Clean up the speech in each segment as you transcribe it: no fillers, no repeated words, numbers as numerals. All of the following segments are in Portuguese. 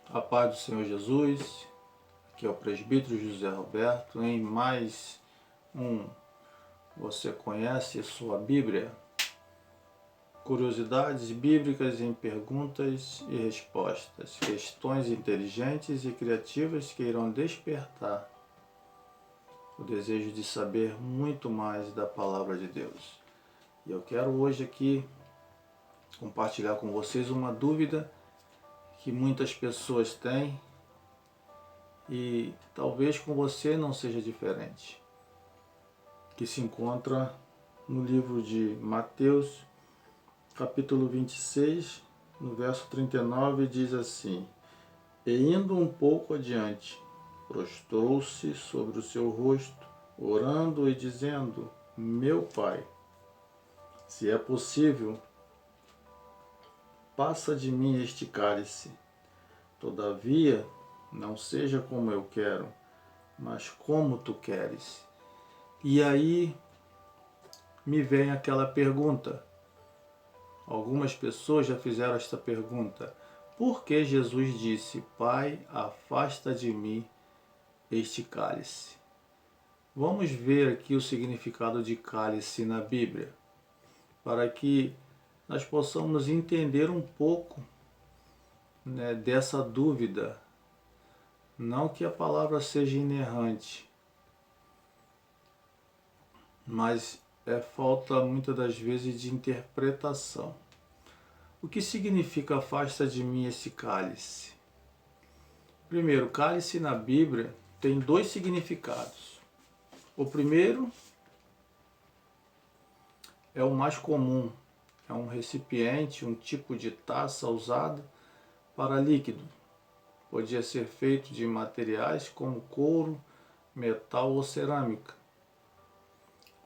A paz do Senhor Jesus, aqui é o presbítero José Roberto, em mais um Você Conhece Sua Bíblia? Curiosidades bíblicas em perguntas e respostas, questões inteligentes e criativas que irão despertar o desejo de saber muito mais da Palavra de Deus. E eu quero hoje aqui compartilhar com vocês uma dúvida que muitas pessoas têm e talvez com você não seja diferente, que se encontra no livro de Mateus, capítulo 26, no verso 39, diz assim: E indo um pouco adiante, prostrou-se sobre o seu rosto, orando e dizendo: Meu Pai, se é possível, passa de mim este cálice. Todavia, não seja como eu quero, mas como tu queres. E aí me vem aquela pergunta. Algumas pessoas já fizeram esta pergunta. Por que Jesus disse: Pai, afasta de mim este cálice? Vamos ver aqui o significado de cálice na Bíblia, para que nós possamos entender um pouco, dessa dúvida. Não que a palavra seja inerrante, mas é falta muitas das vezes de interpretação. O que significa afasta de mim esse cálice? Primeiro, cálice na Bíblia tem dois significados. O primeiro é o mais comum, é um recipiente, um tipo de taça usada para líquido. Podia ser feito de materiais como couro, metal ou cerâmica.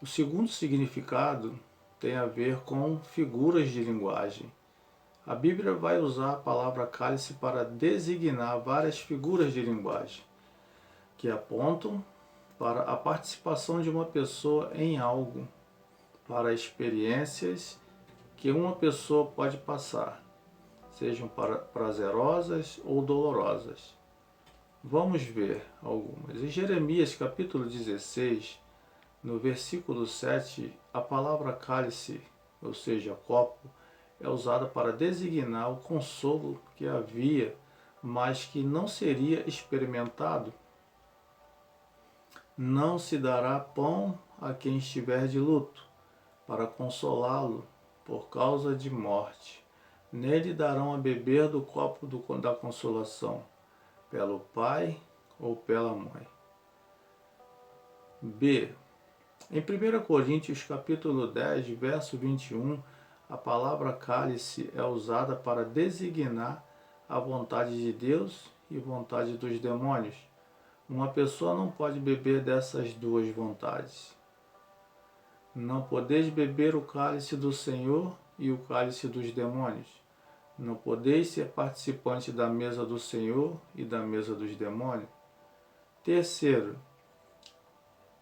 O segundo significado tem a ver com figuras de linguagem. A Bíblia vai usar a palavra cálice para designar várias figuras de linguagem que apontam para a participação de uma pessoa em algo, para experiências que uma pessoa pode passar, sejam prazerosas ou dolorosas. Vamos ver algumas. Em Jeremias capítulo 16, no versículo 7, a palavra cálice, ou seja, copo, é usada para designar o consolo que havia, mas que não seria experimentado. Não se dará pão a quem estiver de luto, para consolá-lo por causa de morte. Nele darão a beber do copo da consolação, pelo pai ou pela mãe. B. Em 1 Coríntios capítulo 10, verso 21, a palavra cálice é usada para designar a vontade de Deus e vontade dos demônios. Uma pessoa não pode beber dessas duas vontades. Não podeis beber o cálice do Senhor e o cálice dos demônios. Não podeis ser participante da mesa do Senhor e da mesa dos demônios. Terceiro,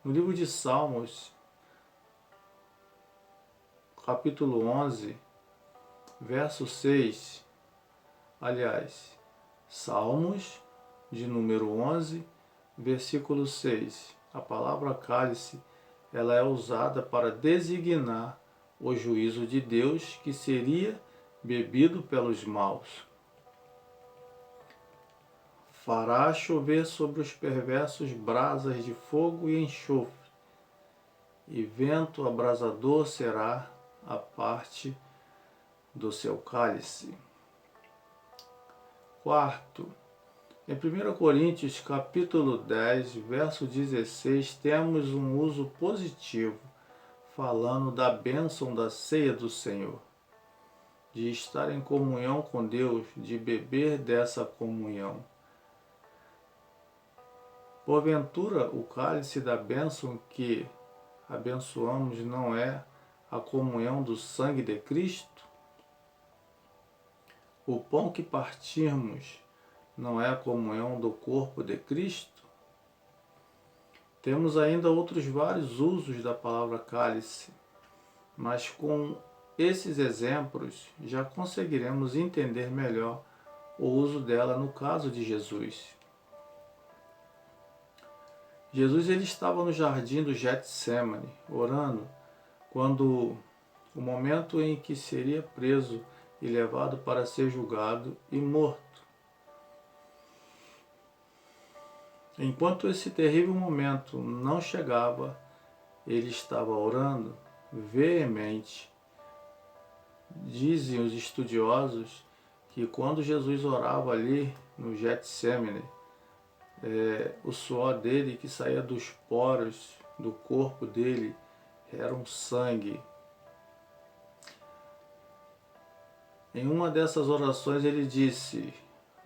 no livro de Salmos, capítulo 11, verso 6, Salmos de número 11, versículo 6. A palavra cálice, ela é usada para designar o juízo de Deus que seria bebido pelos maus. Fará chover sobre os perversos brasas de fogo e enxofre, e vento abrasador será a parte do seu cálice. Quarto, em 1 Coríntios capítulo 10, verso 16, temos um uso positivo, falando da bênção da ceia do Senhor, de estar em comunhão com Deus, de beber dessa comunhão. Porventura, o cálice da bênção que abençoamos não é a comunhão do sangue de Cristo? O pão que partirmos não é a comunhão do corpo de Cristo? Temos ainda outros vários usos da palavra cálice, mas com esses exemplos já conseguiremos entender melhor o uso dela no caso de Jesus. Jesus ele estava no jardim do Getsemane, orando, quando o momento em que seria preso e levado para ser julgado e morto. Enquanto esse terrível momento não chegava, ele estava orando veemente. Dizem os estudiosos que quando Jesus orava ali no Getsemane, o suor dele que saía dos poros do corpo dele era um sangue. Em uma dessas orações ele disse,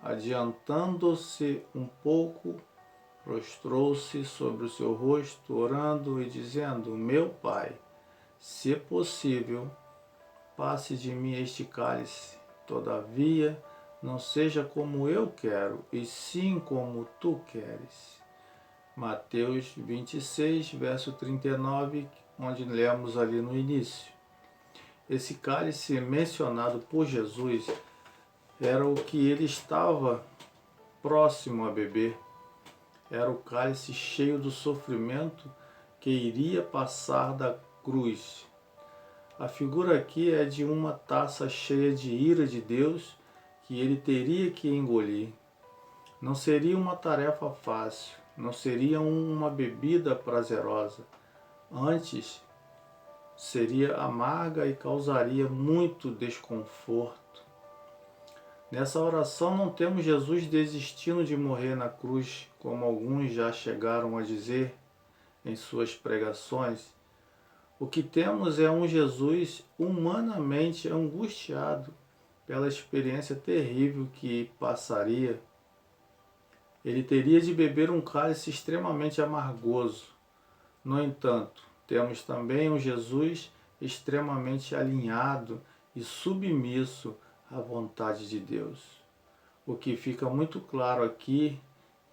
adiantando-se um pouco, prostrou-se sobre o seu rosto, orando e dizendo, meu Pai, se possível, passe de mim este cálice, todavia, não seja como eu quero, e sim como tu queres. Mateus 26, verso 39, onde lemos ali no início. Esse cálice mencionado por Jesus era o que ele estava próximo a beber. Era o cálice cheio do sofrimento que iria passar da cruz. A figura aqui é de uma taça cheia de ira de Deus que ele teria que engolir. Não seria uma tarefa fácil, não seria uma bebida prazerosa. Antes, seria amarga e causaria muito desconforto. Nessa oração não temos Jesus desistindo de morrer na cruz, como alguns já chegaram a dizer em suas pregações. O que temos é um Jesus humanamente angustiado pela experiência terrível que passaria. Ele teria de beber um cálice extremamente amargoso. No entanto, temos também um Jesus extremamente alinhado e submisso à vontade de Deus. O que fica muito claro aqui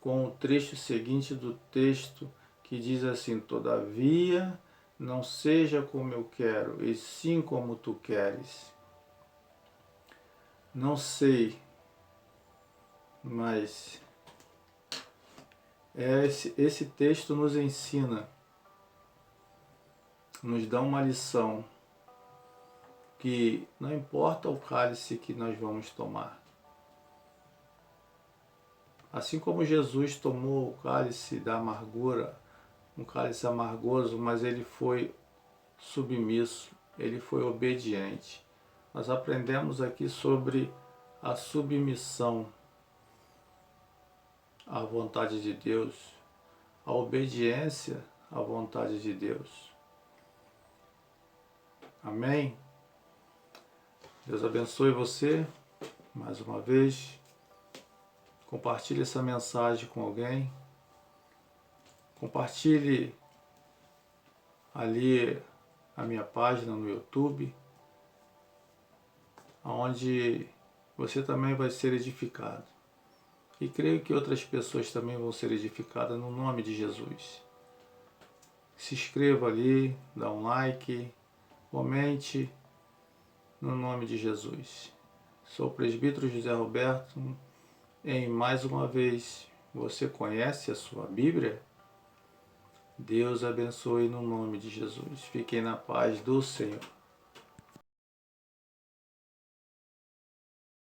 com o trecho seguinte do texto que diz assim, todavia, não seja como eu quero, e sim como tu queres. Não sei, mas esse texto nos ensina, nos dá uma lição, que não importa o cálice que nós vamos tomar. Assim como Jesus tomou o cálice da amargura, um cálice amargoso, mas ele foi submisso, ele foi obediente. Nós aprendemos aqui sobre a submissão à vontade de Deus, a obediência à vontade de Deus. Amém? Deus abençoe você, mais uma vez. Compartilhe essa mensagem com alguém. Compartilhe ali a minha página no YouTube, onde você também vai ser edificado. E creio que outras pessoas também vão ser edificadas no nome de Jesus. Se inscreva ali, dá um like, comente, no nome de Jesus. Sou o presbítero José Roberto. E mais uma vez, você conhece a sua Bíblia? Deus abençoe no nome de Jesus. Fiquem na paz do Senhor.